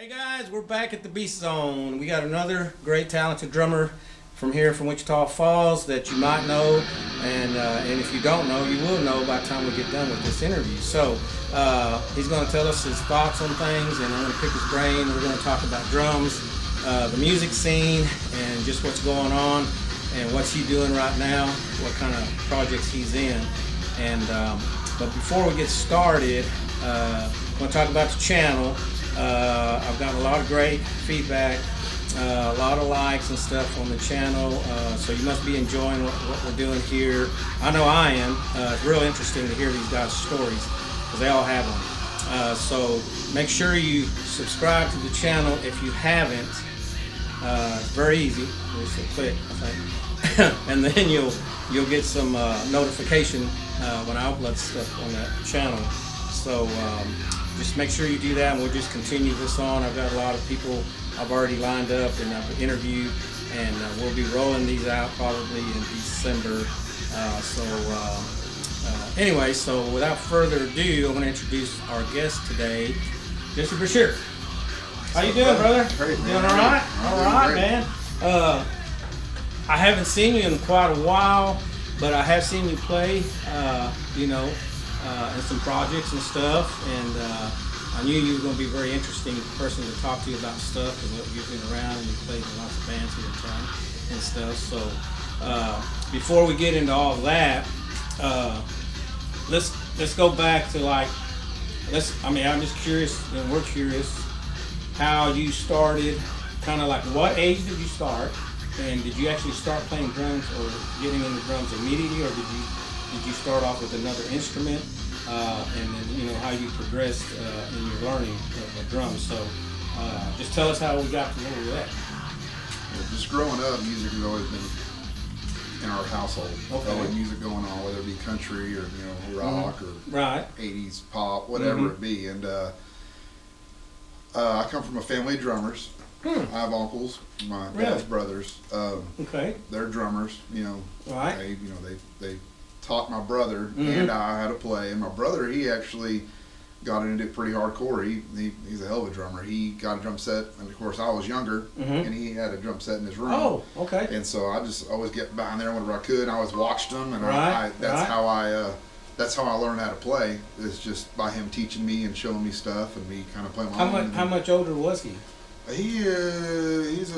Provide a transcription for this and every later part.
Hey guys, we're back at the Beast Zone. We got another great talented drummer from here from Wichita Falls that you might know, and if you don't know, you will know by the time we get done with this interview. So he's going to tell us his thoughts on things, and I'm going to pick his brain. We're going to talk about drums, the music scene, and just what's going on, and what's he doing right now, what kind of projects he's in. And but before we get started, I want to talk about the channel. I've gotten a lot of great feedback, a lot of likes and stuff on the channel, so you must be enjoying what we're doing here. I know I am. It's real interesting to hear these guys' stories, because they all have them. So make sure you subscribe to the channel if you haven't. It's very easy. Just a click, I think. And then you'll get some notification when I upload stuff on that channel. So just make sure you do that, and we'll just continue this on. I've got a lot of people I've already lined up and I've interviewed, and we'll be rolling these out probably in December. Anyway, so without further ado, I'm going to introduce our guest today, Jessie Brashear. How you doing, brother? Great, man. Doing all right? All right, man. I haven't seen you in quite a while, but I have seen you play, in some projects and stuff, and I knew you were going to be a very interesting person to talk to you about stuff, because you've been around and you played in lots of bands here in town and stuff. So before we get into all of that, let's go back to I'm just curious, and we're curious how you started, kind of like what age did you start, and did you actually start playing drums or getting into drums immediately, or did you start off with another instrument, and then how you progressed in your learning of drums? So just tell us how we got to where we're at. Well, just growing up, music has always been in our household. Okay. Always music going on, whether it be country or rock or right. 80s pop, whatever it be. And I come from a family of drummers. I have uncles, my dad's brothers. Okay. They're drummers. Right. They taught my brother and I how to play. And my brother, he actually got into it pretty hardcore. He's a hell of a drummer. He got a drum set, and of course I was younger, and he had a drum set in his room. Oh, okay. And so I just always get behind there whenever I could. And I always watched him, and that's how I learned how to play. Is just by him teaching me and showing me stuff, and me kind of playing my own. How much older was he? He's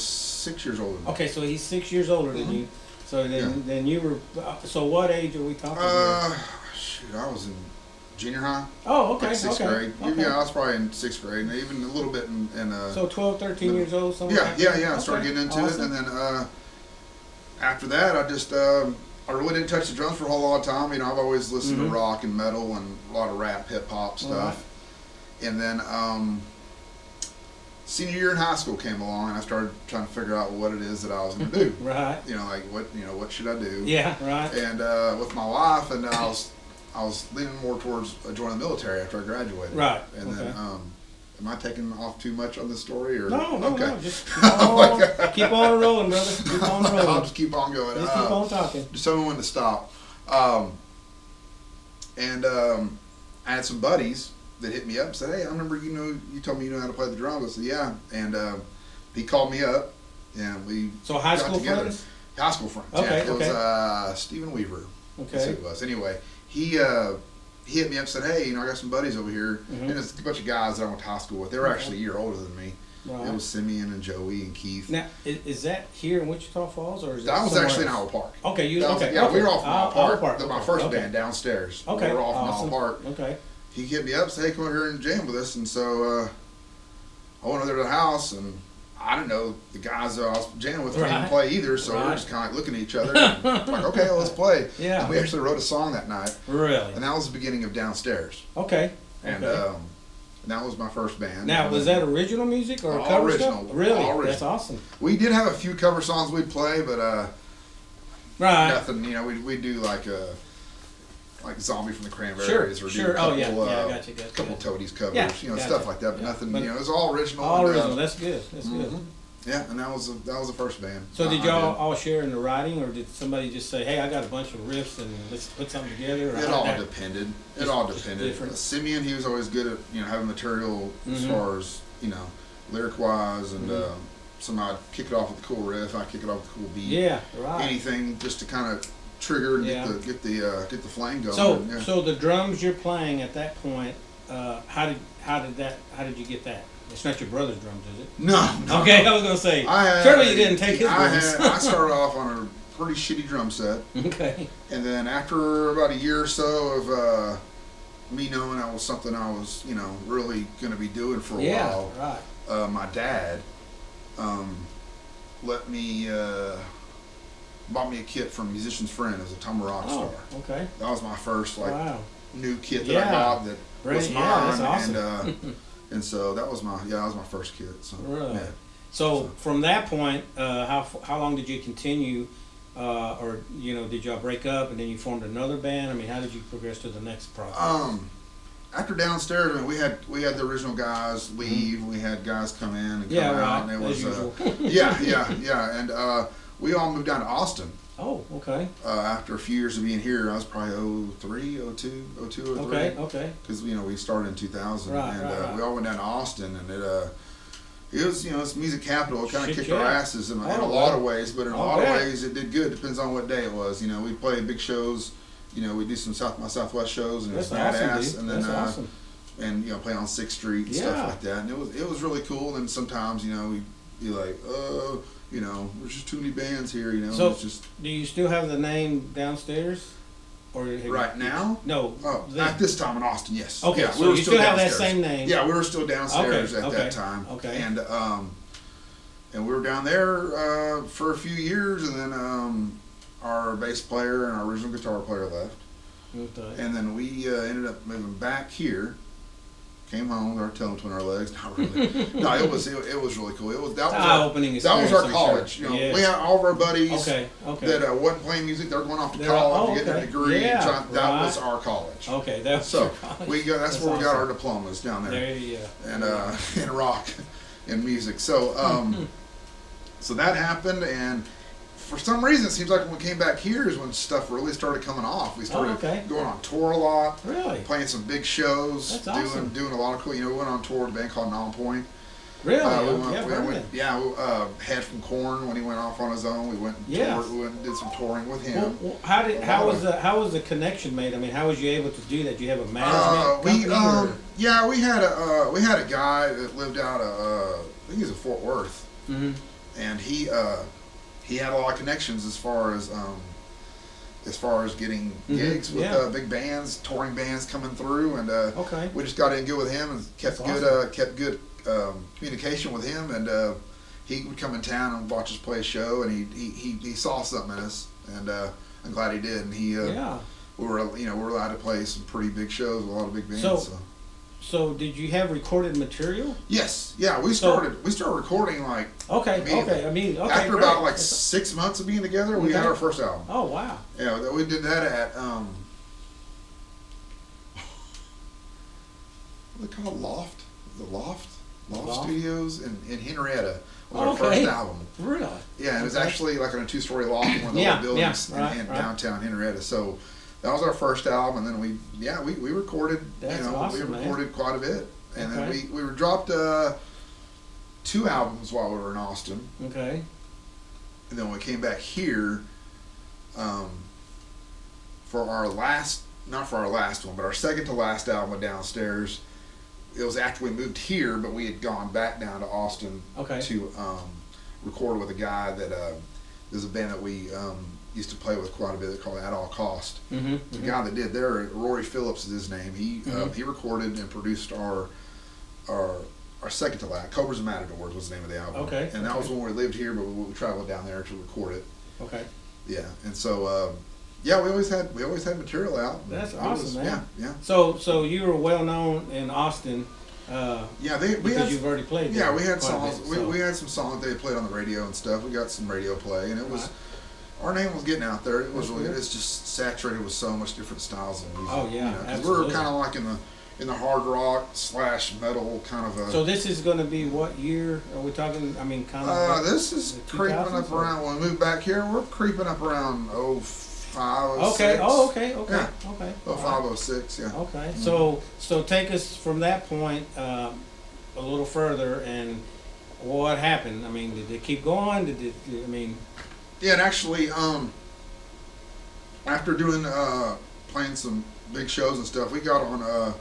6 years older than me. Okay, so he's 6 years older than you. So then you were. So what age are we talking here? Shoot, I was in junior high. Oh, okay. Like sixth grade. Okay. Yeah, I was probably in sixth grade, and even a little bit in so 12, 13 years old, something like that? Yeah. I started getting into it, and then after that, I just I really didn't touch the drums for a whole lot of time. I've always listened to rock and metal and a lot of rap, hip hop stuff. Right. And then senior year in high school came along, and I started trying to figure out what it is that I was going to do. Right. What should I do? Yeah. Right. And with my life, and I was leaning more towards joining the military after I graduated. Right. And then, am I taking off too much on this story? Or No. Just keep on rolling, brother. Keep on rolling. I'll just keep on going. Just keep on talking. Just tell me when to stop. I had some buddies that hit me up and said, "Hey, I remember you told me you know how to play the drums." I said, "Yeah." And he called me up, and we high school friends. High school friends. Okay. Yeah. It was Stephen Weaver. Okay. That's who it was. Anyway, he hit me up and said, "Hey, I got some buddies over here," and it's a bunch of guys that I went to high school with. They were actually a year older than me. Right. It was Simeon and Joey and Keith. Now, is that here in Wichita Falls, or is that? That was actually in Owl Park. Okay, we were off in Owl Park. My first band downstairs. Okay. We were off in Owl Park. Okay. He hit me up and said, "Hey, come over here and jam with us." And so I went over there to the house, and I didn't know the guys that I was jamming with didn't play either, so we were just kind of looking at each other and like, okay, well, let's play. Yeah. And we actually wrote a song that night. Really? And that was the beginning of Downstairs. Okay. And that was my first band. Now, was that original music or cover original stuff? Really? All original. That's awesome. We did have a few cover songs we'd play, but nothing. We'd do like Zombie from the Cranberries, or do a couple, couple Toadies covers, stuff like that. But nothing. It was all original. All original. That's good. That's good. Yeah, and that was the first band. So did y'all all share in the writing, or did somebody just say, "Hey, I got a bunch of riffs and let's put something together"? It all depended. Simeon, he was always good at having material as far as you know, lyric wise, and somebody I'd kick it off with a cool riff, I kick it off with a cool beat. Yeah, right. Anything just to kind of trigger and get the flame going. So the drums you're playing at that point, how did you get that? It's not your brother's drums, is it? No. Okay, I was gonna say. Surely you didn't take his drums. I started off on a pretty shitty drum set. Okay. And then after about a year or so of me knowing that was something I was, really going to be doing for a while. Right. My dad let me bought me a kit from Musician's Friend as a Tama rock star. Okay. That was my first new kit that I got that was mine. Yeah, that's awesome. And so that was my first kit. So really. Yeah. So from that point, how long did you continue? Or did y'all break up and then you formed another band? I mean, how did you progress to the next process? After Downstairs, I mean, we had the original guys leave. We had guys come in and come out, and it was yeah, and we all moved down to Austin. Oh, okay. After a few years of being here, I was probably 03, 02 or 03. Okay. Because we started in 2000, right. we all went down to Austin, and it was, it's music capital. It kind of kicked our asses in a lot of ways, but in a lot of ways it did good. Depends on what day it was. We played big shows. We do some South by Southwest shows, and it was badass. Awesome, and then awesome. And play on 6th Street and stuff like that. And it was really cool. And sometimes we'd be like, there's just too many bands here. So it's just. Do you still have the name Downstairs? Or right now? No. Oh, at this time in Austin, yes. Okay, yeah, so we were you still have that same name. Yeah, we were still downstairs at that time. Okay. And we were down there for a few years, and then our bass player and our original guitar player left. Okay. And then we ended up moving back here. Came home with our tail between our legs. Not really. No, it was really cool. That was our college. Sure. We had all of our buddies that wasn't playing music. They're going off to college to get their degree. Yeah, that was our college. Okay, that's so that's where we got our diplomas down there. There you go. And in rock and music. So so that happened, and for some reason, it seems like when we came back here is when stuff really started coming off. We started going on tour a lot, really playing some big shows, That's awesome. doing a lot of cool. We went on tour with a band called Non-Point. Really? Head from Korn when he went off on his own. We went and toured, we went and did some touring with him. Well, how was the connection made? I mean, how was you able to do that? Do you have a management company? We had a guy that lived out of I think he was in Fort Worth, and he had a lot of connections as far as getting gigs with big bands, touring bands coming through, and we just got in good with him and kept good communication with him, and he would come in town and watch us play a show, and he saw something in us, and I'm glad he did, and we were allowed to play some pretty big shows with a lot of big bands. So did you have recorded material? Yes, yeah. We started recording immediately. After about 6 months of being together, we had our first album. Oh wow! Yeah, we did that at what are they called? Loft? The Loft Studios in Henrietta was our first album. Really? Yeah, it was actually like in a 2-story loft in one of the old buildings in downtown Henrietta. So. That was our first album, and then we recorded. Awesome, we recorded quite a bit, and then we dropped 2 albums while we were in Austin. Okay. And then when we came back here, for our last, not for our last one, but our second to last album with Downstairs. It was after we moved here, but we had gone back down to Austin to record with a guy that there's a band that we. Used to play with quite a bit called At All Cost. The guy that did there, Rory Phillips is his name. He recorded and produced our second to last, Cobras and Matadors was the name of the album. And that was when we lived here, but we traveled down there to record it. Yeah, and so we always had material out. That's awesome, man. Yeah. So you were well known in Austin. Because you've already played. Yeah, we had songs. We had some songs they played on the radio and stuff. We got some radio play, and it was. Our name was getting out there. It was really good. It's just saturated with so much different styles of music. Oh yeah, because we're kind of like in the hard rock / metal kind of a. So this is going to be what year are we talking? I mean, kind of. This is creeping up around when we moved back here. We're creeping up around 05, 06. Okay. Oh, okay. Yeah. Okay. 05, 06. Yeah. Okay. So take us from that point. a little further, and what happened? I mean, did it keep going? I mean? Yeah, and actually, after doing playing some big shows and stuff, we got on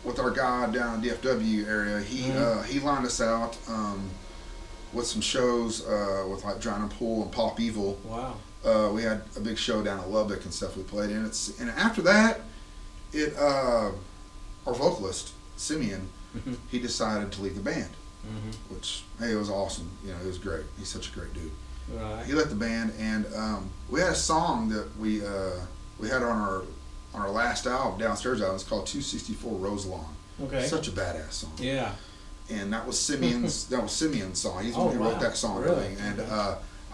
with our guy down in the DFW area. He lined us out with some shows with like Drown and Pool and Pop Evil. Wow. We had a big show down in Lubbock and stuff we played in. And after that, our vocalist Simeon, he decided to leave the band, which hey, it was awesome. You know, it was great. He's such a great dude. Right. He left the band, and we had a song that we had on our last album, Downstairs album. It's called 264 Rose Lawn. Okay. Such a badass song. Yeah. And that was Simeon's song. He's the one who wrote that song. Really? And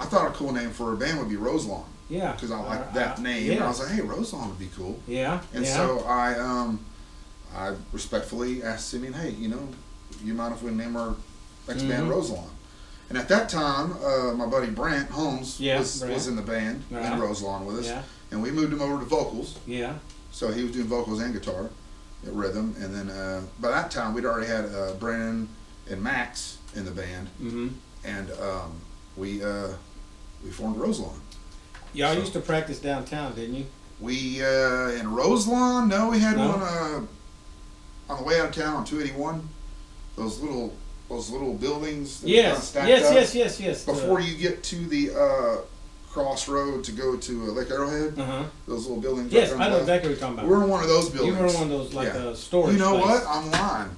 I thought a cool name for a band would be Rose Lawn. Yeah. Because I liked that name. Yeah. And I was like, hey, Rose Lawn would be cool. Yeah. And so I respectfully asked Simeon, hey, you know, you mind if we name our next band Rose Lawn? And at that time, my buddy Brant Holmes was in the band in Rose Lawn with us. Yeah. And we moved him over to vocals. Yeah. So he was doing vocals and guitar at rhythm. And then by that time, we'd already had Brennan and Max in the band. And we formed Rose Lawn. Y'all used to practice downtown, didn't you? We, in Rose Lawn, no, we had one on the way out of town on 281. Those little buildings that were kind of stacked up. Yes. Before you get to the crossroad to go to Lake Arrowhead, those little buildings. Yes, I know exactly what you're talking about. We were in one of those buildings. You were in one of those storage. You know place. what? I'm lying.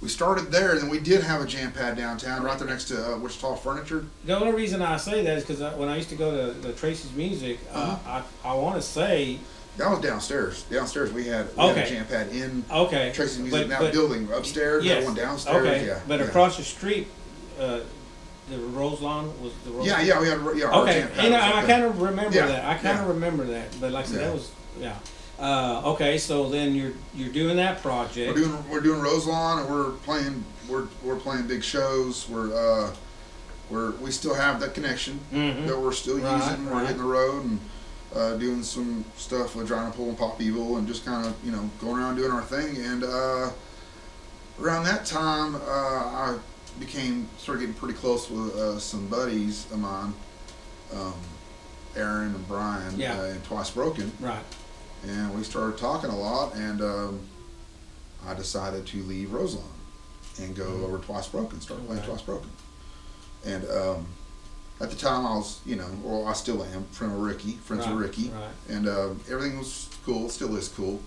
We started there, and then we did have a jam pad downtown, right there next to Wichita Furniture. The only reason I say that is because when I used to go to the Tracy's Music, I want to say that was downstairs. Downstairs we had a jam pad in Tracy's Music, that building upstairs. Yes. That one downstairs. Okay, but across the street, the Rose Lawn was the Rose Lawn. We had our jam pad. I kind of remember that. I kind of remember that, but like I said, that was okay, so then you're doing that project. We're doing Rose Lawn, and we're playing big shows. We still have that connection that we're still using. We're hitting the road and doing some stuff with Drown and Pool and Pop Evil, and just kind of going around doing our thing. And around that time, I started getting pretty close with some buddies of mine, Aaron and Brian, and Twice Broken. Right. And we started talking a lot, and I decided to leave Rose Lawn and go over to Twice Broken, start playing Twice Broken. And at the time, I was, I still am, friends with Ricky, and everything was cool, still is cool.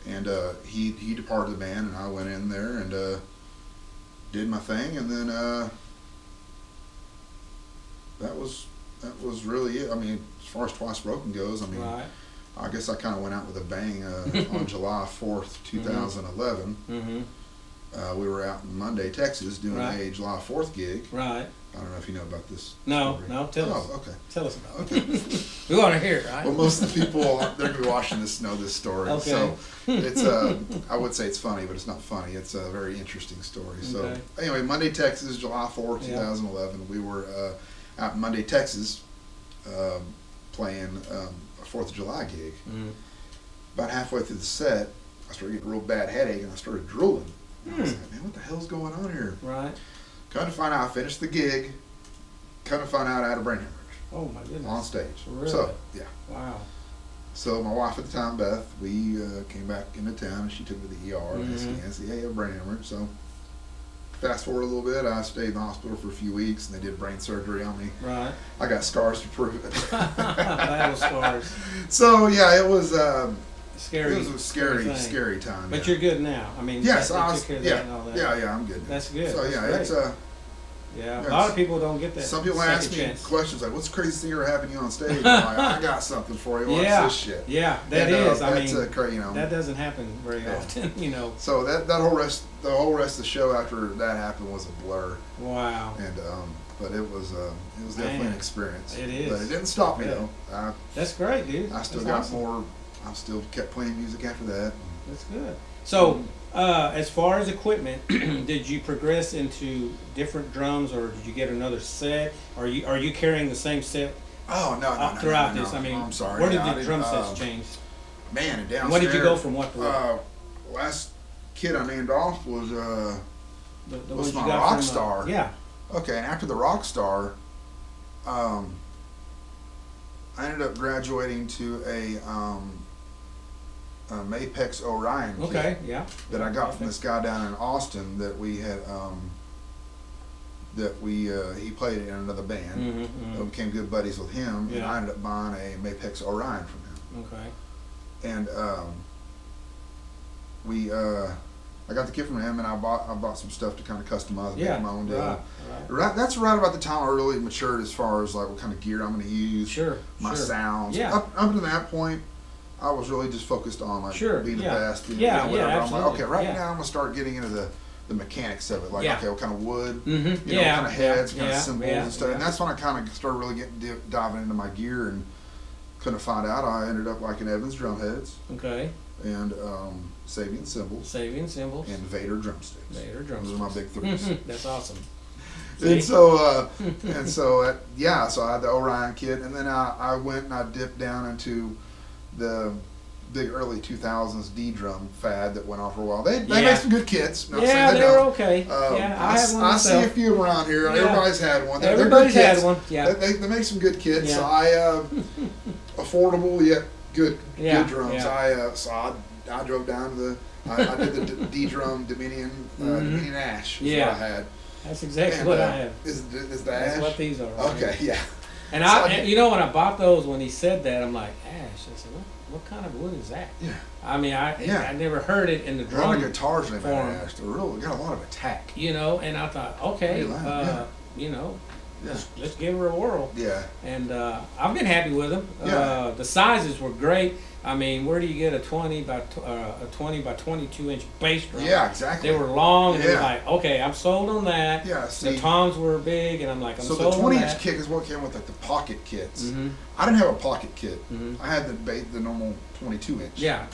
And he departed the band, and I went in there and did my thing, and then that was really it. I mean, as far as Twice Broken goes, I mean. I guess I kind of went out with a bang on July 4th, 2011. We were out in Monday, Texas, doing a July 4th gig. Right. I don't know if you know about this. No, tell us. Oh, okay. Tell us about it. Okay. We want to hear it, right? Well, most of the people that are going to be watching this know this story. Okay. So it's, I would say it's funny, but it's not funny. It's a very interesting story. So anyway, Monday, Texas, July 4th, 2011. We were out in Monday, Texas, playing a 4th of July gig. About halfway through the set, I started getting a real bad headache, and I started drooling. I was like, man, what the hell's going on here? Right. Come to find out, I finished the gig. Come to find out, I had a brain hemorrhage. Oh my goodness. On stage. Really? So, yeah. Wow. So my wife at the time, Beth, we came back into town, and she took me to the ER. And they said, hey, you have a brain hemorrhage. So fast forward a little bit, I stayed in the hospital for a few weeks, and they did brain surgery on me. Right. I got scars to prove it. Battle scars. So yeah, it was scary. It was a scary time. But you're good now. I mean, yes, took care of that and all that. Yeah, I'm good now. That's good. So yeah, That's it's a lot of people don't get that. Some people ask me questions like, "What's the craziest thing ever happened to you on stage?" I'm like, I got something for you. Watch this shit. Yeah, that is. I mean, that's that doesn't happen very often, So the whole rest of the show after that happened was a blur. Wow. And but it was definitely an experience. It is. But it didn't stop me though. That's great, dude. I still got more. I still kept playing music after that. That's good. So, as far as equipment, did you progress into different drums, or did you get another set? Are you carrying the same set? Oh no, throughout no. this, I mean, I'm sorry. Where did the drum sets change? Man, and downstairs. What did you go from what to what? Last kid I named off was The was ones you my got from, Rockstar. yeah. Okay, and after the Rockstar, I ended up graduating to a Mapex Orion kit Okay, yeah. that I got from this guy down in Austin that we had he played in another band. I became good buddies with him, and I ended up buying a Mapex Orion from him. Okay. And I got the kit from him, and I bought some stuff to kind of customize and make my own deal. Right. That's right about the time I really matured as far as like what kind of gear I'm going to use. My sounds. Yeah. Up to that point, I was really just focused on like being the best. Absolutely. I'm like, okay, now I'm going to start getting into the mechanics of it. Like, okay, what kind of wood, what kind of heads, kind of symbols and stuff. And that's when I kind of started really diving into my gear, and couldn't find out. I ended up liking Evans drum heads. Okay. And Sabian cymbals. And Vader drumsticks. Those are my big threes. That's awesome. And so, so I had the Orion kit, and then I went and I dipped down into the big early 2000s D drum fad that went on for a while. They made some good kits. Not saying they were okay. I see a few around here. Everybody's had one. Everybody's had one. Yeah. They make some good kits. Yeah. Affordable yet good drums. Yeah. I drove down to I did the D drum Dominion Dominion Ash. Is what I had. That's exactly what I have. Is the Ash? That's what these are. Right Okay, here. yeah. And when I bought those, when he said that, I'm like, Ash. I said, what kind of wood is that? Yeah. I mean, I never heard it in the drum. A lot of guitars named Ash. They're really got a lot of attack. And I thought, okay, let's give her a whirl. Yeah. And I've been happy with them. Yeah. The sizes were great. I mean, where do you get a 20 by 22 inch bass drum? Yeah, exactly. They were long, and it was like, okay, I'm sold on that. Yeah, see, the toms were big, and I'm like, I'm sold on that. So the 20-inch kit is what came with like the pocket kits. I didn't have a pocket kit. I had the normal 22-inch. Yeah,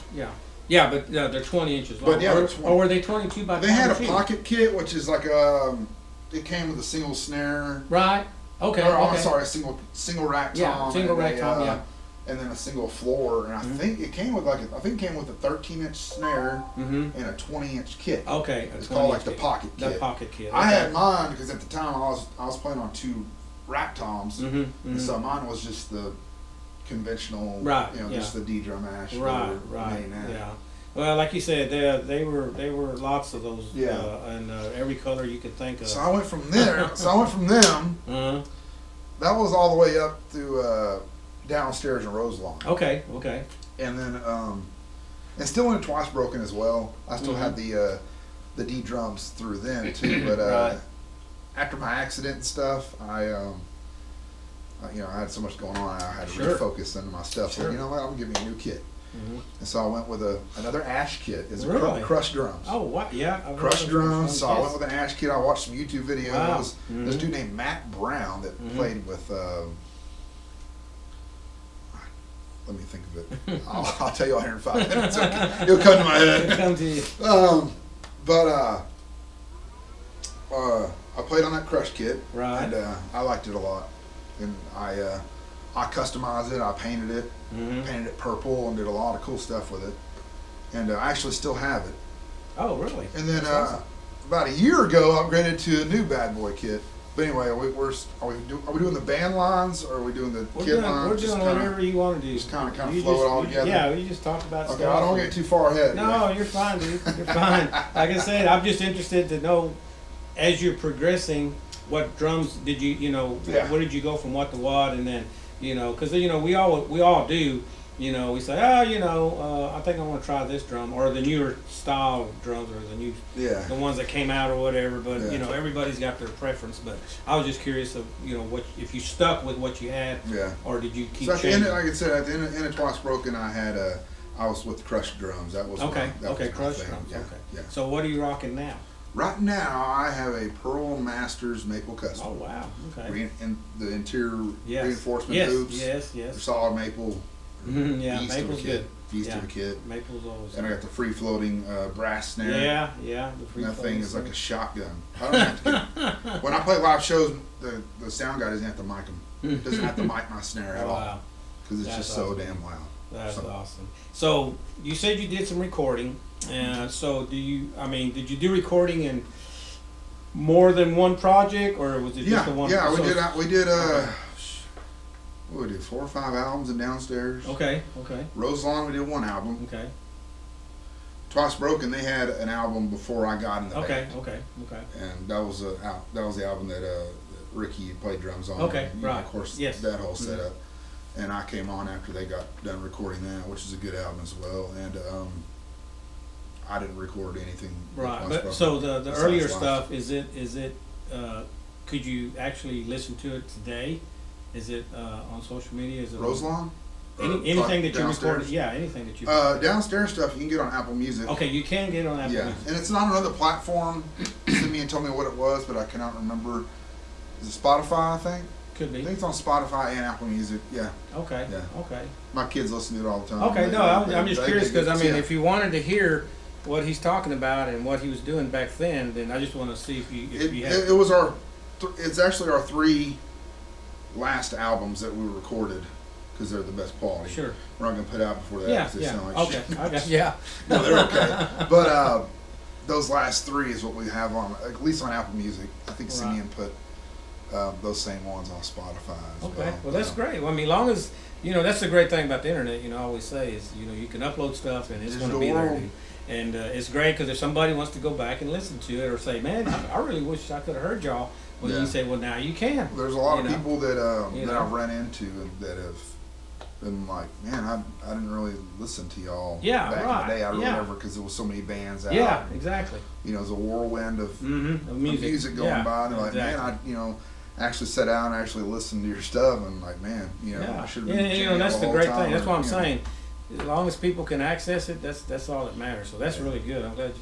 but they're 20 inches long. But yeah, or were they 22 by 22? They had a pocket kit, which is like it came with a single snare. Right. Okay. I'm sorry, a single rack tom. Yeah, single rack tom. Yeah. And then a single floor, and I think it came with a 13-inch snare and a 20-inch kit. Okay, it's called like the pocket kit. The pocket kit. I had mine because at the time I was playing on 2 rack toms, and so mine was just the conventional, just the D drum Ash. Right. Yeah. Well, like you said, they were lots of those. And every color you could think of. So I went from there. them. That was all the way up to. Downstairs in Roselawn. Okay. And then, and still went Twice Broken as well. I still had the D drums through then too. But after my accident and stuff, I had so much going on. I had to refocus into my stuff. So you know what? I'm gonna give me a new kit. And so I went with another Ash kit. It's crushed drums. Oh, what? Yeah. Crushed drums. So I went with an Ash kit. I watched some YouTube videos. Wow. This dude named Matt Brown that played with. Let me think of it. I'll tell you all here in 5 minutes. Okay. It'll come to my head. It'll come to you. I played on that Crush kit, and I liked it a lot. And I customized it. I painted it, painted it purple, and did a lot of cool stuff with it. And I actually still have it. Oh, really? And then about a year ago, I upgraded to a new bad boy kit. But anyway, are we doing the band lines, or are we doing the kit lines? We're doing whatever you want to do. Just kind of flow it all together. Yeah, we just talked about stuff. Okay, I don't get too far ahead. No, you're fine, dude. You're fine. Like I said, I'm just interested to know, as you're progressing, what drums did you, what did you go from what to what, and then, because we all do. We say, I think I want to try this drum, or the newer style of drums, or the ones that came out, or whatever. But everybody's got their preference. But I was just curious of what if you stuck with what you had, or did you keep changing? Like I said, at the end of Twice Broken, I was with crushed drums. That was crushed drums. Yeah. So what are you rocking now? Right now, I have a Pearl Masters Maple Custom. Oh wow! Okay. The interior reinforcement hoops. Yes. They're solid maple. Maple's good. Beast of a kit. Maple's always. And I got the free floating brass snare. Yeah. The free. And that thing is like a shotgun. I don't have to when I play live shows, the sound guy doesn't have to mic them. Doesn't have to mic my snare at all. Because it's just so damn loud. That's awesome. So you said you did some recording. So did you do recording more than one project, or was it Yeah, just the one? yeah, we so- did. We did. Okay. What we did 4 or 5 albums in Downstairs. Okay, okay, Roselawn, we did 1 album. okay, Twice Broken, they had an album before I got in the okay, band, okay, okay. and that was the album that Ricky played drums on. Okay, and, you know, right. of course, Yes. that whole setup. And I came on after they got done recording that, which is a good album as well. And I didn't record anything. with Right, Twice but Broken so the besides earlier live. stuff, is it, could you actually listen to it today? Is it on social media? Is it Roselawn? anything that you Downstairs? recorded? Yeah, anything that you. Downstairs stuff you can get on Apple Music. Okay, you can get it on Apple Yeah, Music. and it's not another platform. Simeon told me what it was, but I cannot remember. Is it Spotify? I think. Could I be. think it's on Spotify and Apple Music. Yeah, Okay. Yeah. Okay. my kids listen to it all the time. Okay. They- No, I'm they- just they curious dig it. because I mean, Yeah. if you wanted to hear what he's talking about and what he was doing back then I just want to see if you had. It was it's actually our 3 last albums that we recorded because they're the best quality. Sure. We're not gonna put out before that. Yeah. 'cause they Yeah. sound like Okay. shit. I got. Yeah. No, they're okay. But those last 3 is what we have on, at least on Apple Music. I think Right. Simeon put those same ones on Spotify as Okay, well. well that's great. Well, I mean, long as that's the great thing about the internet. I always say is you can upload stuff and it's going to Digital be there. world. And it's great because if somebody wants to go back and listen to it or say, man, I really wish I could have heard y'all. Well, Yeah. you say, well, now you can. There's a lot You of know. people that You that know. I've run into that have been like, man, I didn't really listen to y'all Yeah, back right, in the day. I really yeah. never, because there was so many bands out. Yeah, exactly. You know, it was a whirlwind of Mm-hmm. of music going yeah, by, and they're like, exactly. man, I actually sat down and actually listened to your stuff, and like, man, Yeah, I should have yeah, been and, checking that's out the whole great time, thing. That's what I'm or, you know. saying. As long as people can access it, that's all that matters. So that's really good. I'm glad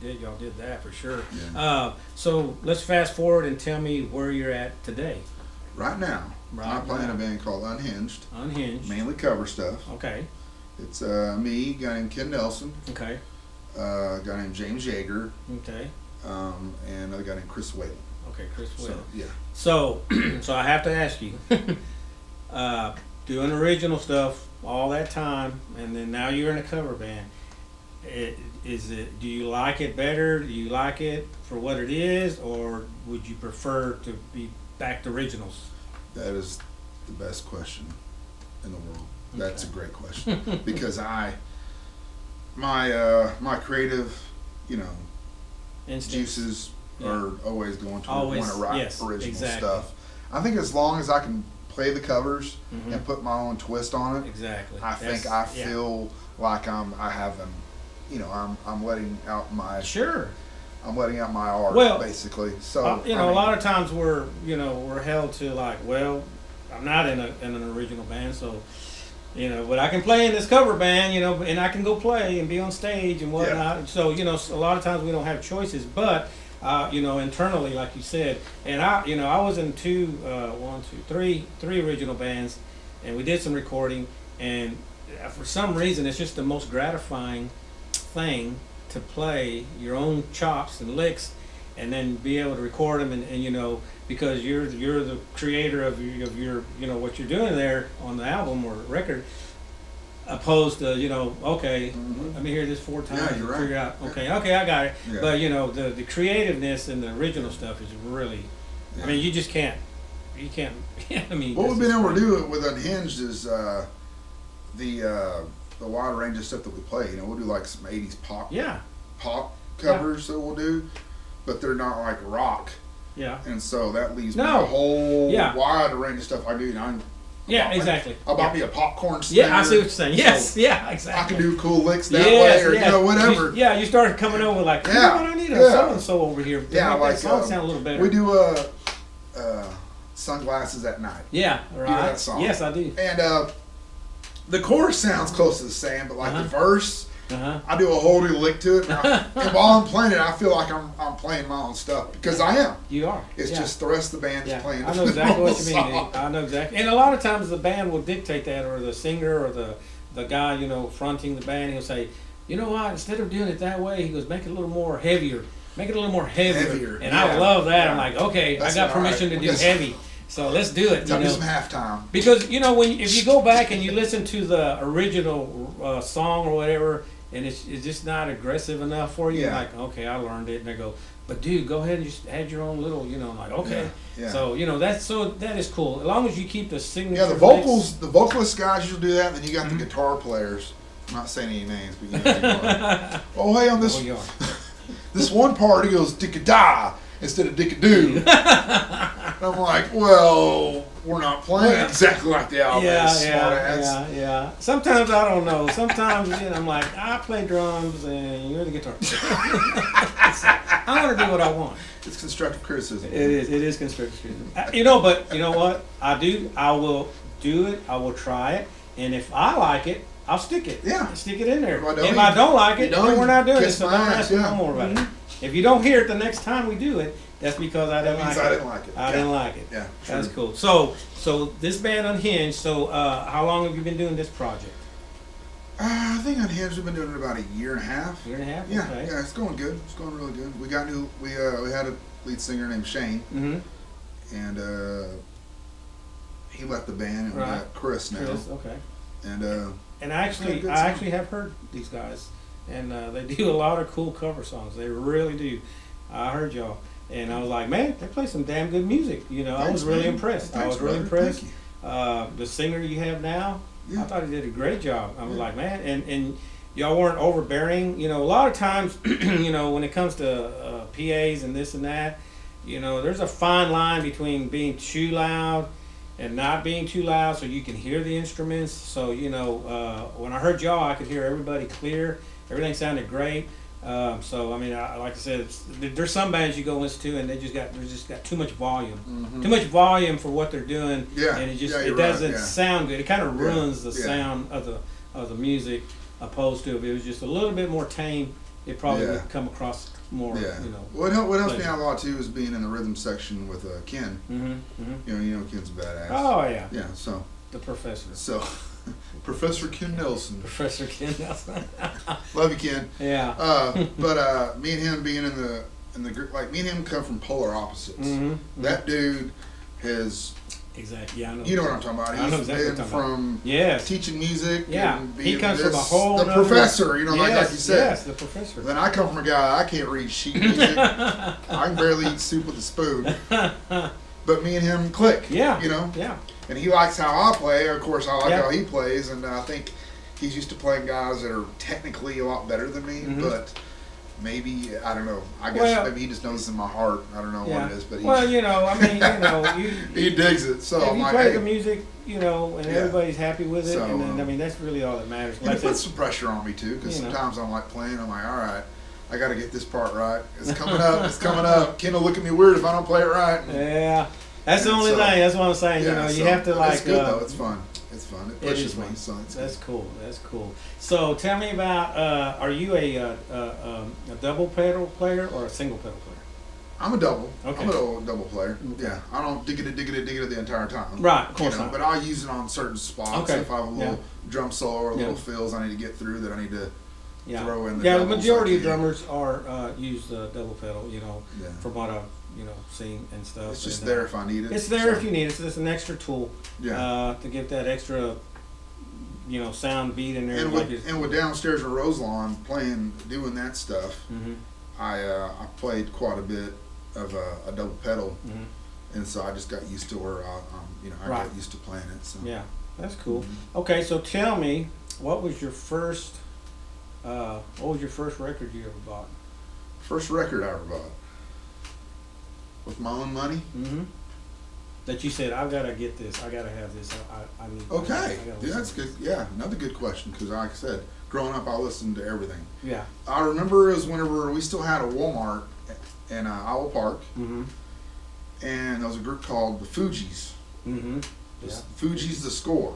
y'all did that for sure. Yeah. So let's fast forward and tell me where you're at today. Right now, Right I play in now. a band called Unhinged, Unhinged. mainly cover stuff. Okay. It's me, a guy named Ken Nelson, Okay. a guy named James Yeager, Okay. and another guy named Chris Whalen. Okay, Chris Will. So, yeah. So, so I have to ask you, doing original stuff all that time, and then now you're in a cover band. Do you like it better? Do you like it for what it is, or would you prefer to be back to originals? That is the best question in the world. That's a Okay. great question because my creative, Instinct. juices Yeah. are always going to Always, want to write yes, original exactly. stuff. I think as long as I can play the covers Mhm. and put my own twist on it, Exactly. I think That's- I yeah. feel like I'm letting out my Sure. I'm letting out my art, Well, basically. So a lot of times we're held to like, well, I'm not in an original band, so but I can play in this cover band, and I can go play and be on stage and whatnot. Yeah. So a lot of times we don't have choices, but internally, like you said, and I was in three original bands, and we did some recording, and for some reason it's just the most gratifying thing to play your own chops and licks and then be able to record them and because you're the creator of your what you're doing there on the album or record, opposed to okay, Mhm. let me hear this 4 times Yeah, and you're right. figure out okay I got it. Yeah. But the creativeness and the original stuff is really Yeah. I mean you can't I mean What we've this been is- able to do with Unhinged is the wide range of stuff that we play. We'll do like some '80s pop covers that we'll do, but they're not like rock, yeah and so that leaves me No. a whole Yeah. wide range of stuff I do. yeah exactly I bought yeah. me a popcorn snare. Yeah, I see what you're saying. Yes, so yeah, I exactly. can do cool licks that Yes, way, or yes. whatever. You started coming over like, Yeah, I need a yeah. so and so over here. To Yeah, make like, that song sound a little better. We do Sunglasses at Night, Yeah, right. that song? Yes, I do. and the chorus sounds close to the same, but like the verse. Uh-huh. I do a whole new lick to it, and while I'm playing it, I feel like I'm playing my own stuff because I am. You are. It's yeah. just the rest of the band Yeah, is playing. I know exactly what you mean. song. Nick. I know exactly. And a lot of times the band will dictate that, or the singer, or the guy, fronting the band. He'll say, you know what? Instead of doing it that way, he goes, make it a little more heavier. Make it a little more heavier. Heavier, And yeah. I love that. Yeah. I'm like, okay, That's I got all right. permission to do Yes. heavy. So let's do it. Tell me some halftime. Because if you go back and you listen to the original song or whatever, and it's just not aggressive enough for you, Yeah. like okay, I learned it, and I go, But dude, go ahead and just add your own little, like okay. Yeah. So that is cool. As long as you keep the signature. Yeah, the vocals, the vocalist guys usually do that. And then you got the guitar players. I'm not saying any names, but oh hey, on this this one part he goes dicka-da instead of dicka-doo. And I'm like, well, we're not playing exactly like the album is, smart ass. Yeah. Sometimes I don't know. Sometimes I'm like, I play drums and you're the guitar. I want to do what I want. It's constructive criticism. It is constructive criticism. But you know what? I will do it. I will try it. And if I like it, I'll stick it. Yeah. Stick it in there. If I don't like it, then we're not doing it. So don't ass, ask me no more about it. If you don't hear it the next time we do it, that's because I didn't like it. I didn't like it. I didn't like it. Yeah, true. That's cool. So this band Unhinged. So how long have you been doing this project? I think Unhinged we've been doing it about a year and a half. Year and a half. Yeah, okay. yeah, it's going good. It's going really good. We got we had a lead singer named Shane, and he left the band, and we got Chris now. Chris, okay. And I actually have heard these guys, and they do a lot of cool cover songs. They really do. I heard y'all, and I was like, man, they play some damn good music. Thanks, I was really impressed. Thanks, I was really brother. impressed. The singer you have now, I thought he did a great job. I was like, man, and y'all weren't overbearing. A lot of times, when it comes to PAs and this and that, there's a fine line between being too loud and not being too loud so you can hear the instruments. So, when I heard y'all, I could hear everybody clear. Everything sounded great. So, I mean, like I said, there's some bands you go listen to and they just got too much volume. Too much volume for what they're doing. Yeah. And it right, doesn't sound good. It kind of ruins the sound of the music, opposed to if it was just a little bit more tame, it probably would come across more, What helps me out a lot too is being in the rhythm section with Ken. Ken's a badass. Oh yeah. Yeah. So the professor. So Professor Ken Nelson. Professor Ken Nelson. Love you, Ken. Yeah. But me and him being in the group, like me and him come from polar opposites. That dude has. Exactly. Yeah, I know. You know what I'm talking about. I know exactly been from teaching music. Yeah, and he comes from a whole. The professor, like you said. Yes, the professor. Then I come from a guy I can't read sheet music. I can barely eat soup with a spoon. But me and him click. Yeah. Yeah. And he likes how I play. Of course, I like how he plays, and I think he's used to playing guys that are technically a lot better than me, but. Maybe, I don't know. I guess maybe he just knows it's in my heart. I don't know what it is, but he digs it. So if you play the music, and everybody's happy with it, so, and then that's really all that matters. And it puts some pressure on me too, because sometimes I'm like playing. I'm like, all right, I got to get this part right. It's coming up. It's coming up. Ken will look at me weird if I don't play it right. Yeah, that's the only thing. That's what I'm saying. You have to like. It's good though. It's fun. It's fun. It pushes me. So that's cool. That's cool. So tell me about. Are you a double pedal player or a single pedal player? I'm a double. Okay. I'm a double player. Okay. Yeah. I don't dig it the entire time. Right. Of course not. But I use it on certain spots. Okay. If I have a little drum solo or little fills I need to get through that I need to throw in the. Yeah. The majority of drummers are use the double pedal. From what I've seen and stuff. It's just there if I need it. It's there if you need it. So it's an extra tool. Yeah. To get that extra. Sound beat in there. And with downstairs at Roselawn doing that stuff, I played quite a bit of a double pedal, and so I just got used to where I got used to playing it. So. Yeah, that's cool. Okay, so tell me, what was your first record you ever bought? First record I ever bought with my own money. That you said, I've got to get this. I got to have this. I need. Okay, that's good. Yeah, another good question because, like I said, growing up, I listened to everything. Yeah. I remember it was whenever we still had a Walmart in Owl Park, and there was a group called the Fugees. Fugees The Score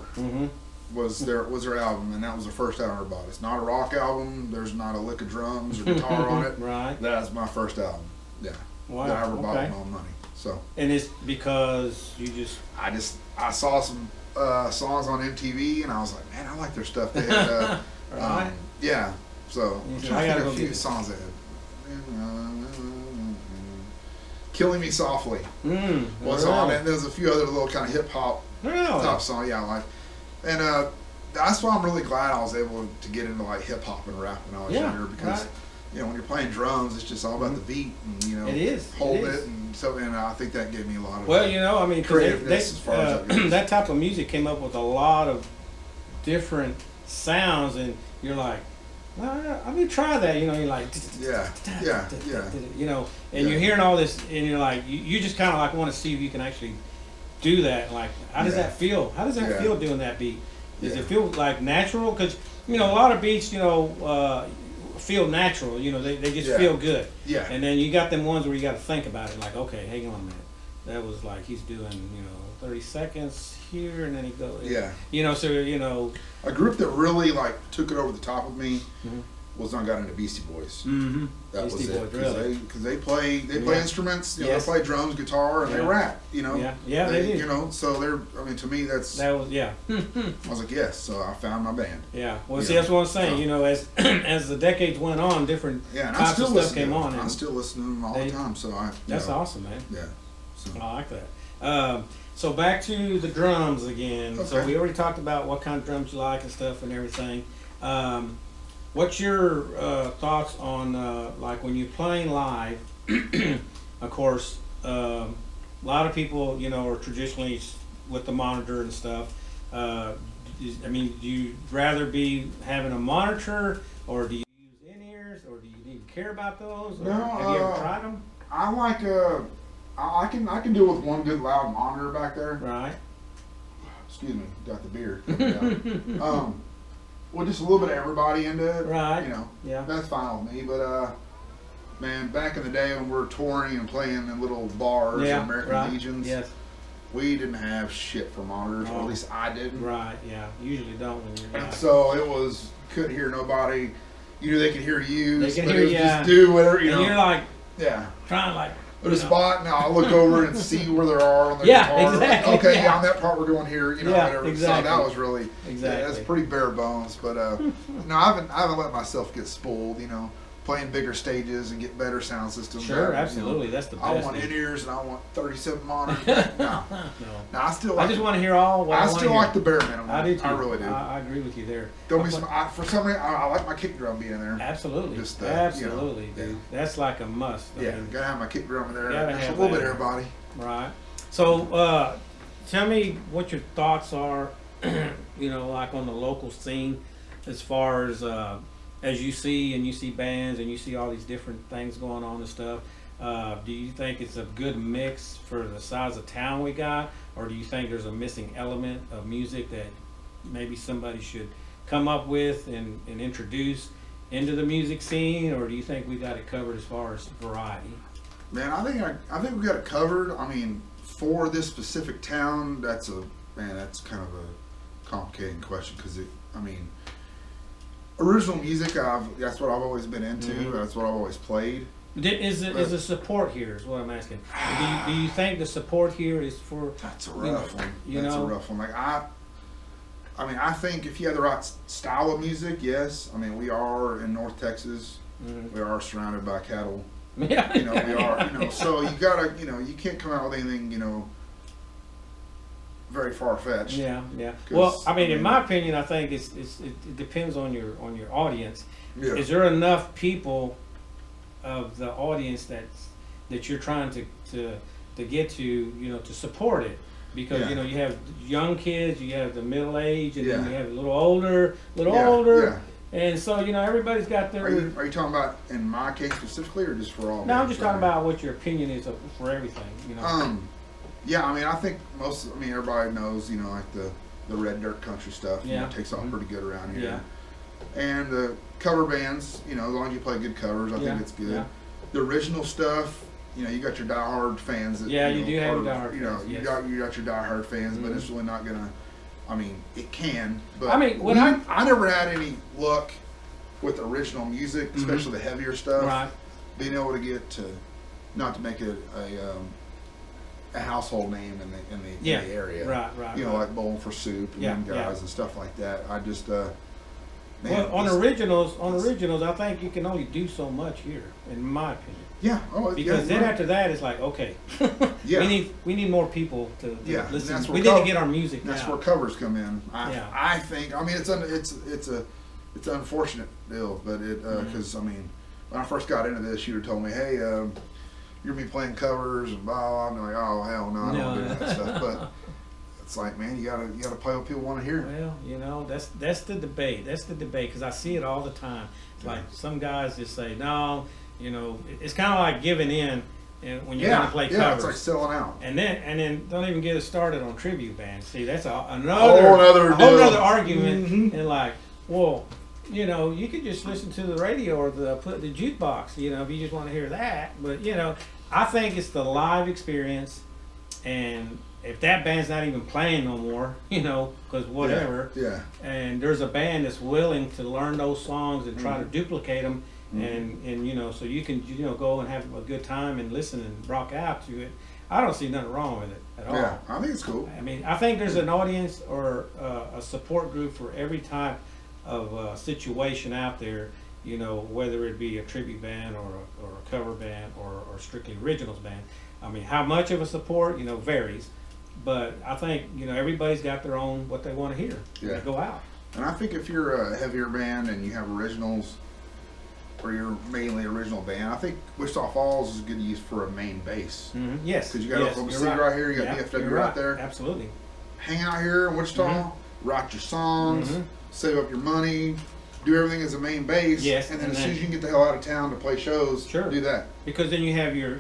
was their album, and that was the first album I ever bought. It's not a rock album. There's not a lick of drums or guitar on it. Right. That's my first album. Yeah. Wow. That I ever bought with my own money. So. And it's because you just. I saw some songs on MTV, and I was like, man, I like their stuff. They had, right. Yeah. So I got a few songs they had. Killing Me Softly was on it. And there's a few other little kind of hip hop top songs. Yeah, I like. And that's why I'm really glad I was able to get into like hip hop and rap when I was younger because you know, when you're playing drums, it's just all about the beat and, you know, It is. hold It it, is. and so, and I think that gave me a lot of Well, you know, I mean, 'cause creativeness as far as that goes. that type of music came up with a lot of different sounds, and you're like, well, I mean, try that. You know, you're like, Yeah. you know, and Yeah. you're hearing all this, and you're like, you just kind of like want to see if you can actually do that. Like, how does Yeah. that feel? How does that Yeah. feel doing that beat? Does Yeah. it feel like natural? Because you know, a lot of beats, you know, feel natural. You know, they just Yeah. feel good. Yeah. And then you got them ones where you got to think about it. Like, okay, hang on a minute. That was like he's doing, you know, 30 seconds here, and then he goes. Yeah. You know, so you know. A group that really like took it over the top of me Mhm. was when I got into Beastie Boys. Mm-hmm. That Beastie was it. Boys, really. Because they play Yeah. instruments. You know, Yes. they play drums, guitar, and they Yeah. rap. You know. Yeah, they do. You know, so they're. I mean, to me, that's. That was yeah. I was like, yes. So I found my band. Yeah. Well, Yeah. see, that's what I'm saying. So- You know, as as the decades went on, different Yeah, and I types still of stuff listen. came to on. them. I And still listen to them all the time. So I. that's you know, awesome, man. Yeah. So. I like that. So back to the drums again. So Okay. we already talked about what kind of drums you like and stuff and everything. What's your thoughts on like when you're playing live? Of course, a lot of people, you know, are traditionally with the monitor and stuff. I mean, do you rather be having a monitor, or do you use in-ears, or do you even care about those? Or No, have you ever tried them? I like I can deal with one good loud monitor back there. Right. Excuse me, got the beer coming down. Well, just a little bit of everybody into it. Right. You know, Yeah. that's fine with me. But man, back in the day when we were touring and playing in little bars Yeah. and American Right. Legions, Yes. we didn't have shit for monitors, or Oh. at least I didn't. Right, yeah. Usually don't when you're And not. so it was couldn't hear nobody. You knew they could hear you. They can but hear it was you, just do whatever you And know. you're like Yeah. trying like Put a you know. spot, now I'll look over and see where they are on their Yeah, guitar. exactly, Okay, yeah. yeah, on that part we're going here, you know, Yeah, whatever. exactly. So that was really, Exactly. yeah, that's pretty bare bones. But no, I haven't let myself get spoiled, you know, playing bigger stages and get better sound systems. Sure, you know. absolutely. That's the best. I want man. in-ears and I want 37 monitors. No, No. no, I still I like. just want to hear all what I, I wanna still hear. like the bare minimum. I do too. I really do. I agree with you there. Don't be But- for some reason I like my kick drum being in there. Absolutely. Just, Absolutely, you know, dude. That's like a must. I Yeah, mean, gotta have my kick drum in there. Gotta Just a have little bit that. of everybody. right. So, tell me what your thoughts are, you know, like on the local scene, as far as you see bands and you see all these different things going on and stuff. Do you think it's a good mix for the size of town we got, or do you think there's a missing element of music that maybe somebody should come up with and introduce into the music scene, or do you think we got it covered as far as variety? Man, I think we got it covered. I mean, for this specific town, that's kind of a complicated question because original music. That's what I've always been into. Mhm. That's what I've always played. Is the support here? Is what I'm asking. Do you think the support here is for? That's a You know, rough one. you That's know? a rough one. Like I think if you have the right style of music, yes. I mean, we are in North Texas. Mhm. We are surrounded by cattle. Yeah. You know, we are. You know, so you gotta. You know, you can't come out with anything. You know, very far fetched. Yeah, yeah. 'Cause, Well, I mean, I mean- in my opinion, I think it depends on your audience. Yeah. Is there enough people of the audience that you're trying to get to, you know, to support it? Because Yeah. you know, you have young kids, you have the middle age, and then Yeah. you have a little older, Yeah. and so you know, everybody's got their. Are you talking about in my case specifically, or just for all? No, I'm just bands? talking about what your opinion is for everything. You know. Yeah, I mean, I think everybody knows, you know, like the red dirt country stuff. You know, Yeah. it takes off Mhm. pretty good around Yeah. here. And the cover bands, you know, as long as you play good covers, I Yeah, think it's good. yeah. The original stuff, you know, you got your diehard fans. That, Yeah, you you know, do have are- your diehard You know, fans, you yes. got your diehard fans, but Mhm. it's really not gonna. I mean, it can, but I mean, when I never had any luck with original music, especially the heavier stuff. Right. Being able to get to, not to make it a household name in the area. Right. You know, right. like Bowling for Soup and Yeah, them guys yeah. and stuff like that. I just man, Well, on this- originals, I think you can only do so much here, in my opinion. Yeah. Oh, Because yeah, then right. after that, it's like, okay, Yeah. we need more people to Yeah, and listen. that's We where need to get our music That's out. where covers come in. Yeah. I think. I mean, it's an unfortunate deal, but it Mm-hmm. because I mean, when I first got into this, you'd have told me, hey, you're gonna be playing covers and blah, blah. I'm like, oh hell no, I don't do that stuff. But it's like, man, you gotta play what people want to hear. Well, you know, that's the debate. That's the debate, because I see it all the time. It's like some guys just say, no, you know, it's kind of like giving in. And when you're going to play covers, yeah, it's like selling out. And then don't even get us started on tribute bands. See, that's another whole other argument. Mm-hmm. And like, well, you know, you could just listen to the radio or put the jukebox. You know, if you just want to hear that. But you know, I think it's the live experience, and if that band's not even playing no more, you know, because whatever. Yeah. And there's a band that's willing to learn those songs and try to duplicate them. And you know, so you can, you know, go and have a good time and listen and rock out to it. I don't see nothing wrong with it at all. Yeah, I think it's cool. I mean, I think there's an audience or a support group for every type of situation out there. You know, whether it be a tribute band or a cover band or strictly originals band. I mean, how much of a support, you know, varies. But I think, you know, everybody's got their own what they want to hear when they go out. And I think if you're a heavier band and you have originals, or you're mainly original band, I think Wichita Falls is good to use for a main base. Mm-hmm. Yes. Because you got Oklahoma City right here, you got DFW right there. Absolutely. Hang out here in Wichita, write your songs, save up your money, do everything as a main base. Yes. And then as soon as you can get the hell out of town to play shows, do that. Because then you have your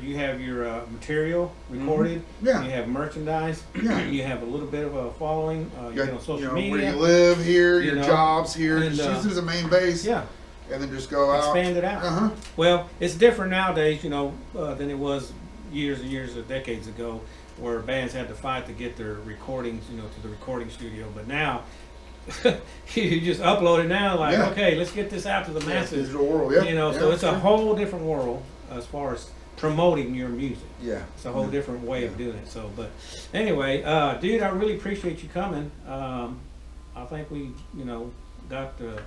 material recorded. Yeah. You have merchandise. Yeah. You have a little bit of a following. You know, social media. Where you live here, your know, jobs here. And, just use it as a main base. Yeah. And then just go out. Expand it out. Well, it's different nowadays, you know, than it was years and years or decades ago, where bands had to fight to get their recordings, you know, to the recording studio. But now, you just upload it now, like, okay, let's get this out to the masses. Digital world, You know, so it's a whole different world as far as promoting your music. Yeah. It's a whole different way of doing it. So, but anyway, dude, I really appreciate you coming. I think we, you know, got the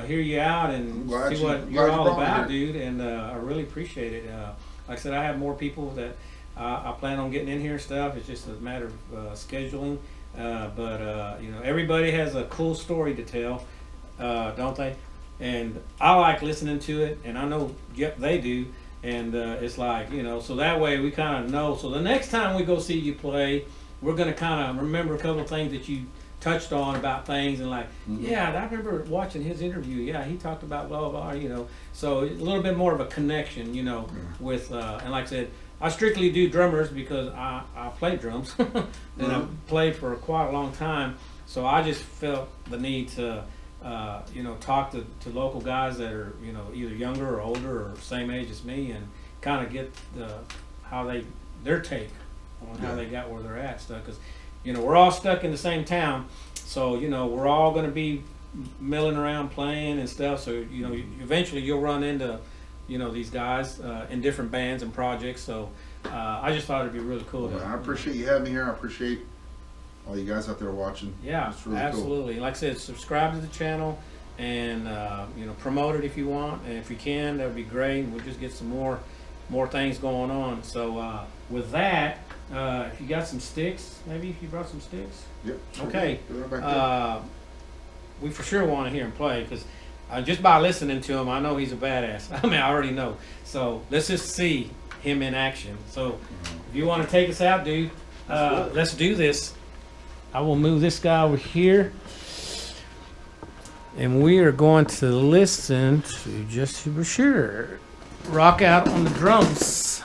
hear you out and see what you're all about, dude. And I really appreciate it. Like I said, I have more people that I plan on getting in here and stuff. It's just a matter of scheduling. But you know, everybody has a cool story to tell, don't they? And I like listening to it, and I know they do. And it's like, you know, so that way we kind of know. So the next time we go see you play, we're going to kind of remember a couple of things that you touched on about things, and like, yeah, I remember watching his interview. Yeah, he talked about blah, blah, blah, you know. So a little bit more of a connection, you know, with, and like I said, I strictly do drummers because I play drums, and I've played for quite a long time. So I just felt the need to, you know, talk to local guys that are, you know, either younger or older or same age as me, and kind of get their take on how they got where they're at stuff. Because, you know, we're all stuck in the same town, so, you know, we're all going to be milling around playing and stuff. So, you know, eventually you'll run into, you know, these guys in different bands and projects. So I just thought it'd be really cool. I appreciate you having me here. I appreciate all you guys out there watching. Yeah, it's really absolutely. Cool. Like I said, subscribe to the channel and you know, promote it if you want, and if you can, that would be great. We'll just get some more things going on. So with that, if you got some sticks, maybe if you brought some sticks. Yep. Sure. Okay. Right we for sure want to hear him play, because just by listening to him, I know he's a badass. I mean, I already know. So let's just see him in action. So if you want to take us out, dude, let's do this. I will move this guy over here, and we are going to listen to Jessie Brashear rock out on the drums.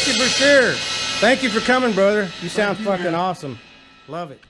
Jessie Brashear, thank you for coming, brother. You sound fucking awesome. Love it.